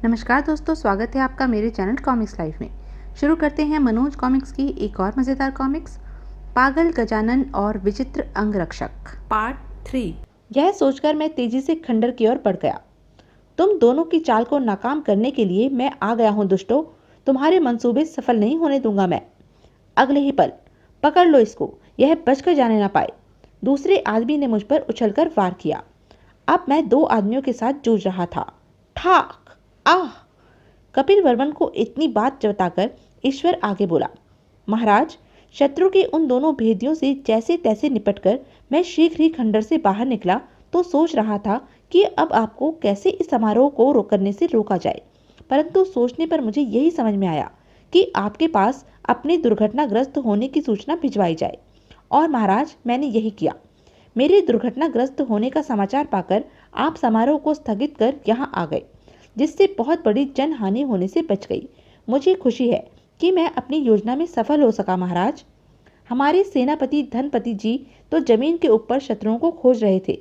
नमस्कार दोस्तों, स्वागत है आपका मेरे चैनल कॉमिक्स लाइफ में। शुरू करते हैं मनोज कॉमिक्स की एक और मज़ेदार कॉमिक्स, पागल गजानन और विचित्र अंगरक्षक पार्ट 3। यह सोचकर मैं तेजी से खंडर की ओर बढ़ गया। तुम दोनों की चाल को नाकाम करने के लिए मैं आ गया हूँ दुष्टों। तुम्हारे मंसूबे सफल नहीं होने दूंगा मैं। अगले ही पल, पकड़ लो इसको, यह बचकर जाने ना पाए। दूसरे आदमी ने मुझ पर उछलकर वार किया। अब मैं दो आदमियों के साथ जूझ रहा था। ठाक! आह! कपिल वर्मन को इतनी बात बताकर ईश्वर आगे बोला, महाराज, शत्रु के उन दोनों भेदियों से जैसे तैसे निपटकर मैं शीघ्र ही खंडर से बाहर निकला तो सोच रहा था कि अब आपको कैसे इस समारोह को करने से रोका जाए, परंतु सोचने पर मुझे यही समझ में आया कि आपके पास अपने दुर्घटनाग्रस्त होने की सूचना भिजवाई जाए। और महाराज, मैंने यही किया। मेरे दुर्घटनाग्रस्त होने का समाचार पाकर आप समारोह को स्थगित कर यहाँ आ गए, जिससे बहुत बड़ी जनहानि होने से बच गई। मुझे खुशी है कि मैं अपनी योजना में सफल हो सका महाराज। हमारे सेनापति धनपति जी तो जमीन के ऊपर शत्रुओं को खोज रहे थे,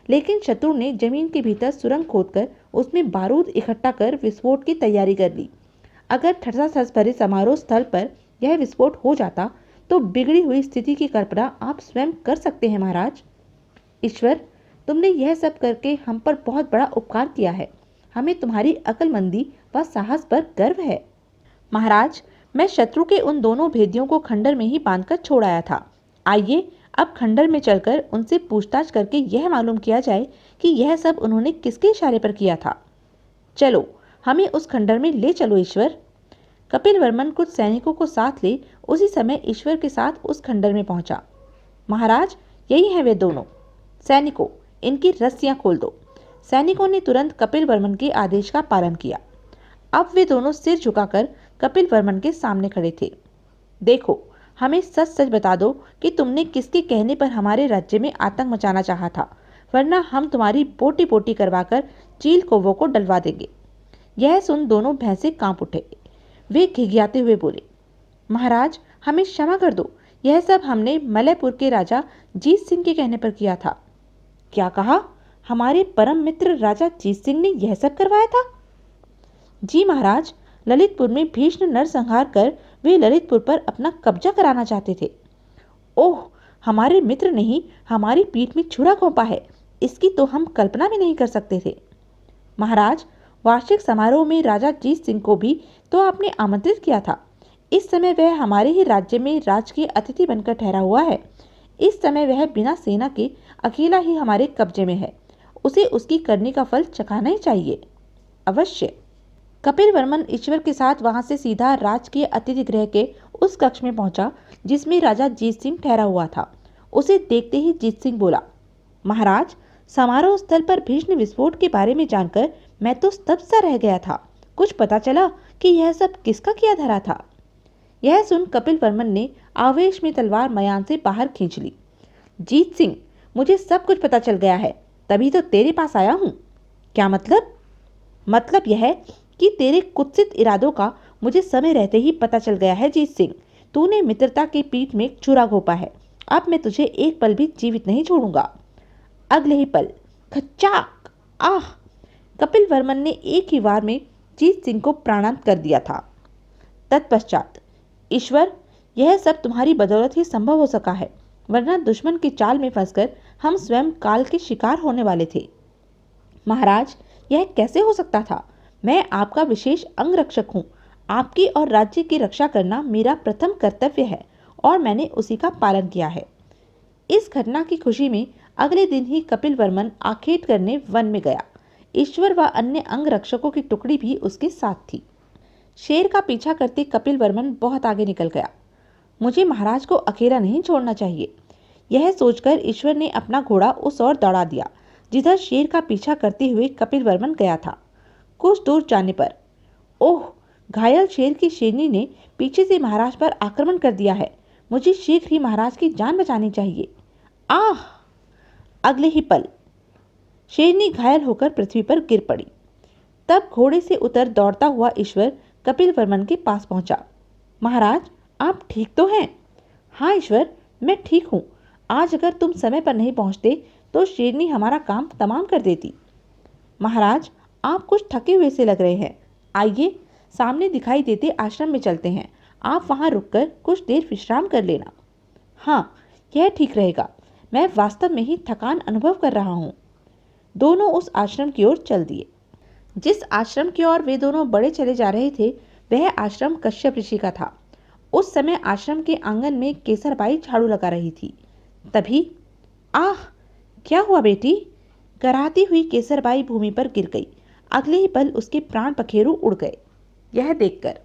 लेकिन शत्रु ने जमीन के भीतर सुरंग खोदकर उसमें बारूद इकट्ठा कर विस्फोट की तैयारी कर ली। अगर ठसाठस भरे समारोह स्थल पर यह विस्फोट हो जाता तो बिगड़ी हुई स्थिति की कल्पना आप स्वयं कर सकते हैं महाराज। ईश्वर, तुमने यह सब करके हम पर बहुत बड़ा उपकार किया है। हमें तुम्हारी अक्लमंदी व साहस पर गर्व है। महाराज, मैं शत्रु के उन दोनों भेदियों को खंडर में ही बांधकर छोड़ आया था। आइए अब खंडर में चलकर उनसे पूछताछ करके यह मालूम किया जाए कि यह सब उन्होंने किसके इशारे पर किया था। चलो, हमें उस खंडर में ले चलो ईश्वर। कपिल वर्मन कुछ सैनिकों को साथ ले उसी समय ईश्वर के साथ उस खंडर में पहुंचा। महाराज, यही है वे दोनों। सैनिकों, इनकी रस्सियां खोल दो। सैनिकों ने तुरंत कपिल वर्मन के आदेश का पालन किया। अब वे दोनों सिर झुकाकर कपिल वर्मन के सामने खड़े थे। देखो, हमें सच सच बता दो कि तुमने किसके कहने पर हमारे राज्य में आतंक मचाना चाहा था, वरना हम तुम्हारी बोटी बोटी करवाकर चील कौवों को डलवा देंगे। यह सुन दोनों भैंसे कांप उठे। वे घिघियाते हुए बोले, महाराज, हमें क्षमा कर दो। यह सब हमने मलयपुर के राजा जीत सिंह के कहने पर किया था। क्या कहा? हमारे परम मित्र राजा जीत सिंह ने यह सब करवाया था? जी महाराज, ललितपुर में भीषण नरसंहार कर वे ललितपुर पर अपना कब्जा कराना चाहते थे। ओह, हमारे मित्र ने ही हमारी पीठ में छुरा घोंपा है, इसकी तो हम कल्पना भी नहीं कर सकते थे। महाराज, वार्षिक समारोह में राजा जीत सिंह को भी तो आपने आमंत्रित किया था। इस समय वह हमारे ही राज्य में राजकीय अतिथि बनकर ठहरा हुआ है। इस समय वह बिना सेना के अकेला ही हमारे कब्जे में है। उसे उसकी करनी का फल चखाना ही चाहिए। अवश्य। कपिल वर्मन ईश्वर के साथ वहां से सीधा राजकीय अतिथि गृह के उस कक्ष में पहुंचा जिसमें राजा जीत सिंह ठहरा हुआ था। उसे देखते ही जीत सिंह बोला, महाराज, समारोह स्थल पर भीषण विस्फोट के बारे में जानकर मैं तो स्तब्ध सा रह गया था। कुछ पता चला कि यह सब किसका किया धरा था? यह सुन कपिल वर्मन ने आवेश में तलवार मयान से बाहर खींच ली। जीत सिंह, मुझे सब कुछ पता चल गया है, तभी तो तेरे पास आया हूँ। क्या मतलब? मतलब यह है कि तेरे कुत्सित इरादों का मुझे समय रहते ही पता चल गया है जीत सिंह। तूने मित्रता की पीठ में छुरा घोंपा है। अब मैं तुझे एक पल भी जीवित नहीं छोड़ूंगा। अगले ही पल, खच्चाक! आह! कपिल वर्मन ने एक ही वार में जीत सिंह को प्राणांत कर दिया था। तत्पश्चात, ईश्वर, यह सब तुम्हारी बदौलत ही संभव हो सका है, वरना दुश्मन की चाल में फंसकर हम स्वयं काल के शिकार होने वाले थे। महाराज, यह कैसे हो सकता था? मैं आपका विशेष अंगरक्षक हूँ। आपकी और राज्य की रक्षा करना मेरा प्रथम कर्तव्य है और मैंने उसी का पालन किया है। इस घटना की खुशी में अगले दिन ही कपिल वर्मन आखेट करने वन में गया। ईश्वर व अन्य अंगरक्षकों की टुकड़ी भी उसके साथ थी। शेर का पीछा करते कपिल वर्मन बहुत आगे निकल गया। मुझे महाराज को अकेला नहीं छोड़ना चाहिए। यह सोचकर ईश्वर ने अपना घोड़ा उस ओर दौड़ा दिया जिधर शेर का पीछा करते हुए कपिल वर्मन गया था। कुछ दूर जाने पर, ओह, घायल शेर की शेरनी ने पीछे से महाराज पर आक्रमण कर दिया है। मुझे शीघ्र ही महाराज की जान बचानी चाहिए। आह! अगले ही पल, शेरनी घायल होकर पृथ्वी पर गिर पड़ी। तब घोड़े से उतर दौड़ता हुआ ईश्वर कपिल वर्मन के पास पहुंचा। महाराज, आप ठीक तो हैं? हाँ ईश्वर, मैं ठीक हूँ। आज अगर तुम समय पर नहीं पहुंचते तो शेरनी हमारा काम तमाम कर देती। महाराज, आप कुछ थके हुए से लग रहे हैं। आइए सामने दिखाई देते आश्रम में चलते हैं, आप वहां रुककर कुछ देर विश्राम कर लेना। हाँ, यह ठीक रहेगा, मैं वास्तव में ही थकान अनुभव कर रहा हूँ। दोनों उस आश्रम की ओर चल दिए। जिस आश्रम की ओर वे दोनों बड़े चले जा रहे थे वह आश्रम कश्यप ऋषि का था। उस समय आश्रम के आंगन में केसरबाई झाड़ू लगा रही थी। तभी आह, क्या हुआ बेटी? कराहती हुई केसरबाई भूमि पर गिर गई। अगले ही पल उसके प्राण पखेरु उड़ गए। यह देखकर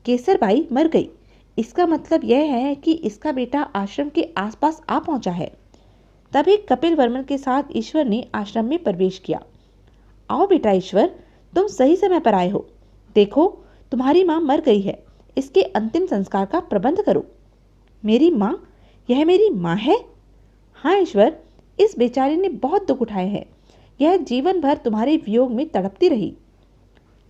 केसरबाई मर गई। इसका मतलब यह है कि इसका बेटा आश्रम के आसपास आ पहुंचा है। तभी कपिल वर्मन के साथ ईश्वर ने आश्रम में प्रवेश किया। आओ बेटा ईश्वर, तुम सही समय पर आए हो। देखो, तुम्हारी माँ मर गई है, इसके अंतिम संस्कार का प्रबंध करो। मेरी माँ? यह मेरी माँ है? हाँ ईश्वर, इस बेचारी ने बहुत दुख उठाए हैं। यह जीवन भर तुम्हारे वियोग में तड़पती रही।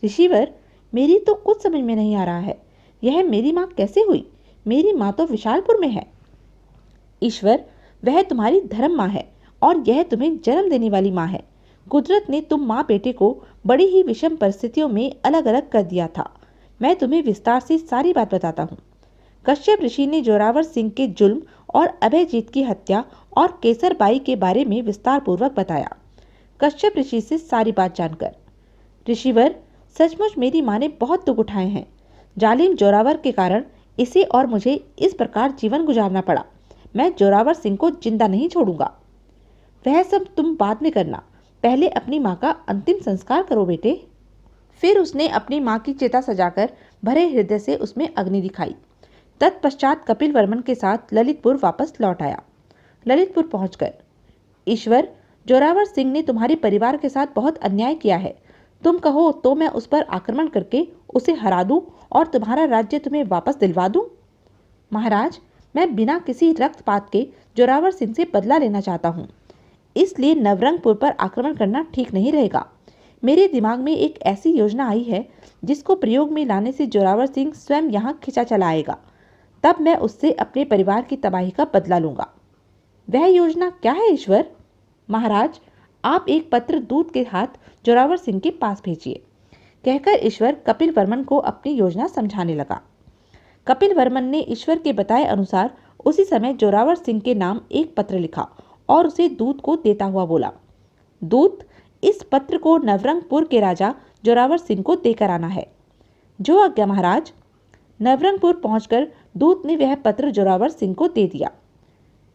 ऋषिवर, मेरी तो कुछ समझ में नहीं आ रहा है। यह मेरी माँ कैसे हुई? मेरी माँ तो विशालपुर में है। ईश्वर, वह तुम्हारी धर्म माँ है और यह तुम्हें जन्म देने वाली माँ है। कुदरत ने तुम माँ बेटे को बड़ी ही विषम परिस्थितियों में अलग अलग कर दिया था। मैं तुम्हें विस्तार से सारी बात बताता हूँ। कश्यप ऋषि ने जोरावर सिंह के जुल्म और अभयजीत की हत्या और केसरबाई के बारे में विस्तार पूर्वक बताया। कश्यप ऋषि से सारी बात जानकर, ऋषिवर, सचमुच मेरी माँ ने बहुत दुख उठाए हैं। जालिम जोरावर के कारण इसे और मुझे इस प्रकार जीवन गुजारना पड़ा। मैं जोरावर सिंह को जिंदा नहीं छोड़ूंगा। वह सब तुम बाद में करना, पहले अपनी माँ का अंतिम संस्कार करो बेटे। फिर उसने अपनी माँ की चिता सजाकर भरे हृदय से उसमें अग्नि दिखाई। तत्पश्चात कपिल वर्मन के साथ ललितपुर वापस लौट आया। ललितपुर पहुंचकर, ईश्वर, जोरावर सिंह ने तुम्हारे परिवार के साथ बहुत अन्याय किया है। तुम कहो तो मैं उस पर आक्रमण करके उसे हरा दूं और तुम्हारा राज्य तुम्हें वापस दिलवा दूं। महाराज, मैं बिना किसी रक्तपात के जोरावर सिंह से बदला लेना चाहता हूँ, इसलिए नवरंगपुर पर आक्रमण करना ठीक नहीं रहेगा। मेरे दिमाग में एक ऐसी योजना आई है जिसको प्रयोग में लाने से जोरावर सिंह स्वयं यहाँ खिंचा चला आएगा। तब मैं उससे अपने परिवार की तबाही का बदला लूंगा। वह योजना क्या है ईश्वर? महाराज, आप एक पत्र दूत के हाथ जोरावर सिंह के पास भेजिए। कहकर ईश्वर कपिल वर्मन को अपनी योजना समझाने लगा। कपिल वर्मन ने ईश्वर के बताए अनुसार उसी समय जोरावर सिंह के नाम एक पत्र लिखा और उसे दूत को देता हुआ बोला, दूत, इस पत्र को नवरंगपुर के राजा जोरावर सिंह को देकर आना है। जो आज्ञा महाराज। नवरंगपुर पहुंचकर दूत ने वह पत्र जोरावर सिंह को दे दिया।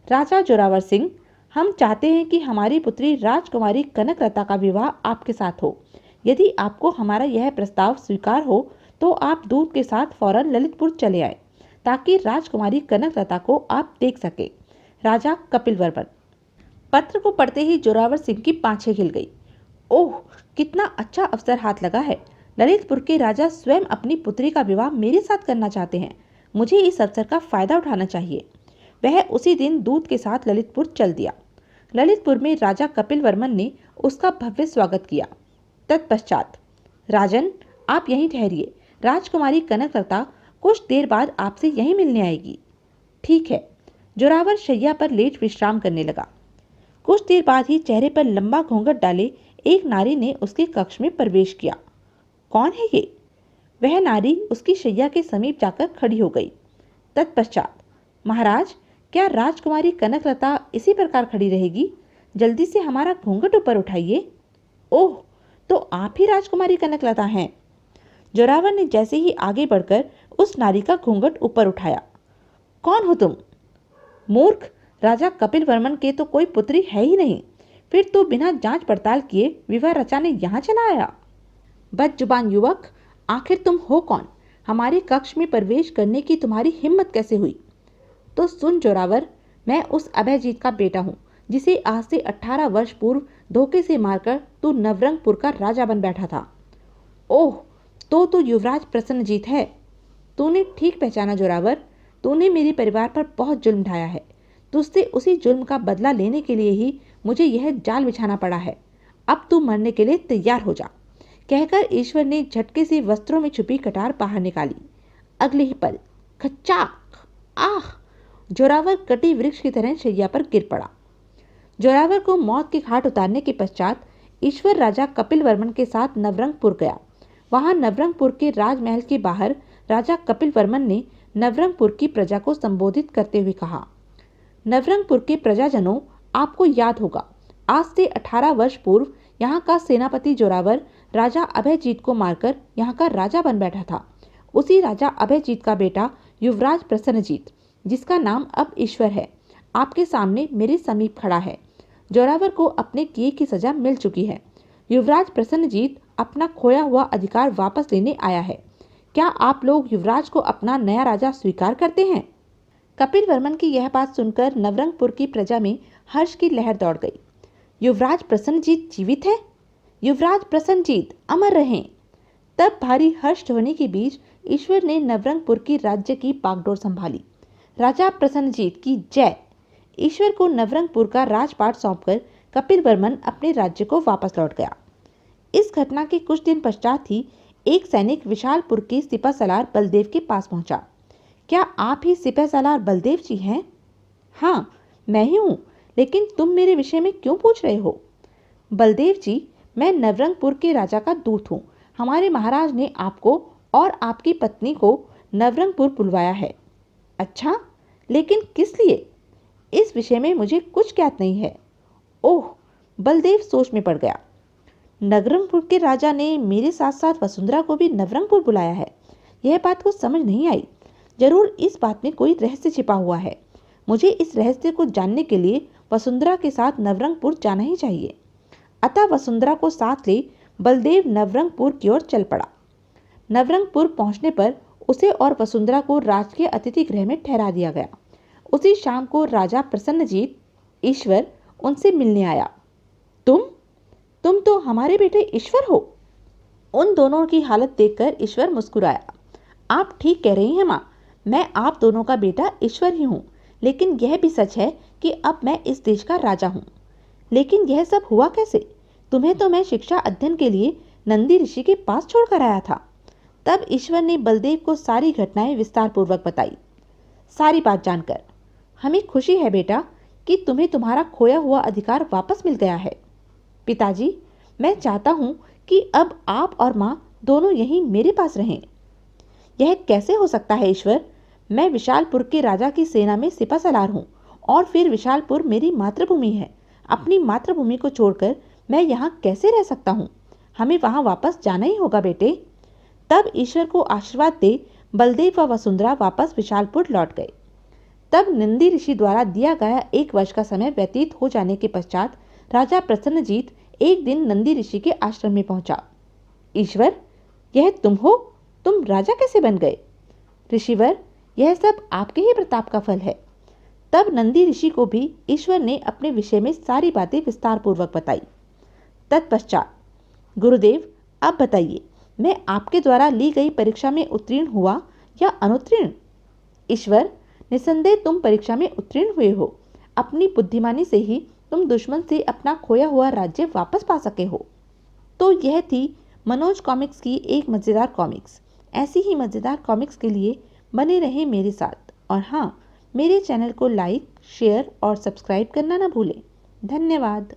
राजा जोरावर सिंह, हम चाहते हैं कि हमारी पुत्री राजकुमारी कनकलता का विवाह आपके साथ हो। यदि आपको हमारा यह प्रस्ताव स्वीकार हो तो आप दूत के साथ फौरन ललितपुर चले आए ताकि राजकुमारी कनकलता को आप देख सके। राजा कपिल वर्मन। पत्र को पढ़ते ही जोरावर सिंह की पांछें हिल गई। ओह, कितना अच्छा अवसर हाथ लगा है। ललितपुर के राजा स्वयं अपनी पुत्री का विवाह मेरे साथ करना चाहते हैं। मुझे इस अवसर का फायदा उठाना चाहिए। वह उसी दिन दूत के साथ ललितपुर चल दिया। ललितपुर में राजा कपिल वर्मन ने उसका भव्य स्वागत किया। तत्पश्चात, राजन, आप यहीं ठहरिए। राजकुमारी कनकलता कुछ देर बाद आपसे यहीं मिलने आएगी। ठीक है। जोरावर शैया पर लेट विश्राम करने लगा। कुछ देर बाद ही चेहरे पर लंबा घूंघट डाले एक नारी ने उसके कक्ष में प्रवेश किया। कौन है ये? वह नारी उसकी शैया के समीप जाकर खड़ी हो गई। तत्पश्चात, महाराज, क्या राजकुमारी कनकलता इसी प्रकार खड़ी रहेगी? जल्दी से हमारा घूंघट ऊपर उठाइए। ओह, तो आप ही राजकुमारी कनकलता हैं। जोरावर ने जैसे ही आगे बढ़कर उस नारी का घूंघट ऊपर उठाया। कौन हो तुम? मूर्ख, राजा कपिल वर्मन के तो कोई पुत्री है ही नहीं, फिर तो बिना जांच पड़ताल किए विवाह रचाने यहाँ चला आया। बदजुबान युवक, आखिर तुम हो कौन? हमारे कक्ष में प्रवेश करने की तुम्हारी हिम्मत कैसे हुई? तो सुन जोरावर, मैं उस अभयजीत का बेटा हूँ जिसे आज से 18 वर्ष पूर्व धोखे से मारकर तू नवरंगपुर का राजा बन बैठा था। ओह, तो युवराज प्रसन्नजीत है। तूने ठीक पहचाना जोरावर, तूने मेरे परिवार पर बहुत जुल्म ढाया है। तुझसे उसी जुल्म का बदला लेने के लिए ही मुझे यह जाल बिछाना पड़ा है। अब तू मरने के लिए तैयार हो जा। कहकर ईश्वर ने झटके से वस्त्रों में छुपी कटार बाहर निकाली। अगले ही पल, खच्चाक, आह! जोरावर कटी वृक्ष की तरह शैया पर गिर पड़ा। जोरावर को मौत के घाट उतारने के पश्चात ईश्वर राजा कपिल वर्मन के साथ नवरंगपुर गया। वहां नवरंगपुर के राजमहल के बाहर राजा कपिल वर्मन ने नवरंगपुर की प्रजा को संबोधित करते हुए कहा, नवरंगपुर के प्रजाजनों, आपको याद होगा, आज से 18 वर्ष पूर्व यहाँ का सेनापति जोरावर राजा अभयजीत को मारकर यहाँ का राजा बन बैठा था। उसी राजा अभयजीत का बेटा युवराज प्रसन्नजीत, जिसका नाम अब ईश्वर है, आपके सामने मेरे समीप खड़ा है। जोरावर को अपने किए की सजा मिल चुकी है। युवराज प्रसन्नजीत अपना खोया हुआ अधिकार वापस लेने आया है। क्या आप लोग युवराज को अपना नया राजा स्वीकार करते हैं? कपिल वर्मन की यह बात सुनकर नवरंगपुर की प्रजा में हर्ष की लहर दौड़ गई। युवराज प्रसन्नजीत जीवित है? युवराज प्रसन्नजीत अमर रहें। तब भारी हर्ष ध्वनि के बीच ईश्वर ने नवरंगपुर की राज्य की बागडोर संभाली। राजा प्रसन्नजीत की जय। ईश्वर को नवरंगपुर का राजपाट सौंपकर कपिल वर्मन अपने राज्य को वापस लौट गया। इस घटना के कुछ दिन पश्चात ही एक सैनिक विशालपुर के सिपह सलार बलदेव के पास पहुंचा। क्या आप ही सिपह सलार बलदेव जी हैं? हाँ, मैं ही हूँ, लेकिन तुम मेरे विषय में क्यों पूछ रहे हो? बलदेव जी, मैं नवरंगपुर के राजा का दूत हूँ। हमारे महाराज ने आपको और आपकी पत्नी को नवरंगपुर बुलवाया है। अच्छा, लेकिन किस लिए? इस विषय में मुझे कुछ ज्ञात नहीं है। ओह, बलदेव सोच में पड़ गया। नवरंगपुर के राजा ने मेरे साथ साथ वसुंधरा को भी नवरंगपुर बुलाया है। यह बात को समझ नहीं आई। जरूर इस बात में कोई रहस्य छिपा हुआ है। मुझे इस रहस्य को जानने के लिए वसुंधरा के साथ नवरंगपुर जाना ही चाहिए। अतः वसुंधरा को साथ ले बलदेव नवरंगपुर की ओर चल पड़ा। नवरंगपुर पहुंचने पर उसे और वसुंधरा को राजकीय अतिथि गृह में ठहरा दिया गया। उसी शाम को राजा प्रसन्नजीत ईश्वर उनसे मिलने आया। तुम तो हमारे बेटे ईश्वर हो। उन दोनों की हालत देखकर ईश्वर मुस्कुराया। आप ठीक कह रही हैं माँ, मैं आप दोनों का बेटा ईश्वर ही हूँ। लेकिन यह भी सच है कि अब मैं इस देश का राजा हूँ। लेकिन यह सब हुआ कैसे? तुम्हें तो मैं शिक्षा अध्ययन के लिए नंदी ऋषि के पास छोड़कर आया था। तब ईश्वर ने बलदेव को सारी घटनाएं विस्तार पूर्वक बताई। सारी बात जानकर हमें खुशी है बेटा कि तुम्हें तुम्हारा खोया हुआ अधिकार वापस मिल गया है। पिताजी, मैं चाहता हूँ कि अब आप और माँ दोनों यहीं मेरे पास रहें। यह कैसे हो सकता है ईश्वर? मैं विशालपुर के राजा की सेना में सिपह सलार हूँ और फिर विशालपुर मेरी मातृभूमि है। अपनी मातृभूमि को छोड़कर मैं यहाँ कैसे रह सकता हूँ? हमें वहाँ वापस जाना ही होगा बेटे। तब ईश्वर को आशीर्वाद दे बलदेव व वसुंधरा वापस विशालपुर लौट गए। तब नंदी ऋषि द्वारा दिया गया 1 वर्ष का समय व्यतीत हो जाने के पश्चात राजा प्रसन्नजीत एक दिन नंदी ऋषि के आश्रम में पहुंचा। ईश्वर, यह तुम हो? तुम राजा कैसे बन गए? ऋषिवर, यह सब आपके ही प्रताप का फल है। तब नंदी ऋषि को भी ईश्वर ने अपने विषय में सारी बातें विस्तार पूर्वक बताई। तत्पश्चात, गुरुदेव, अब बताइए, मैं आपके द्वारा ली गई परीक्षा में उत्तीर्ण हुआ या अनुत्तीर्ण? ईश्वर, निसंदेह तुम परीक्षा में उत्तीर्ण हुए हो। अपनी बुद्धिमानी से ही तुम दुश्मन से अपना खोया हुआ राज्य वापस पा सके हो। तो यह थी मनोज कॉमिक्स की एक मज़ेदार कॉमिक्स। ऐसी ही मज़ेदार कॉमिक्स के लिए बने रहें मेरे साथ। और हाँ, मेरे चैनल को लाइक, शेयर और सब्सक्राइब करना ना भूलें। धन्यवाद।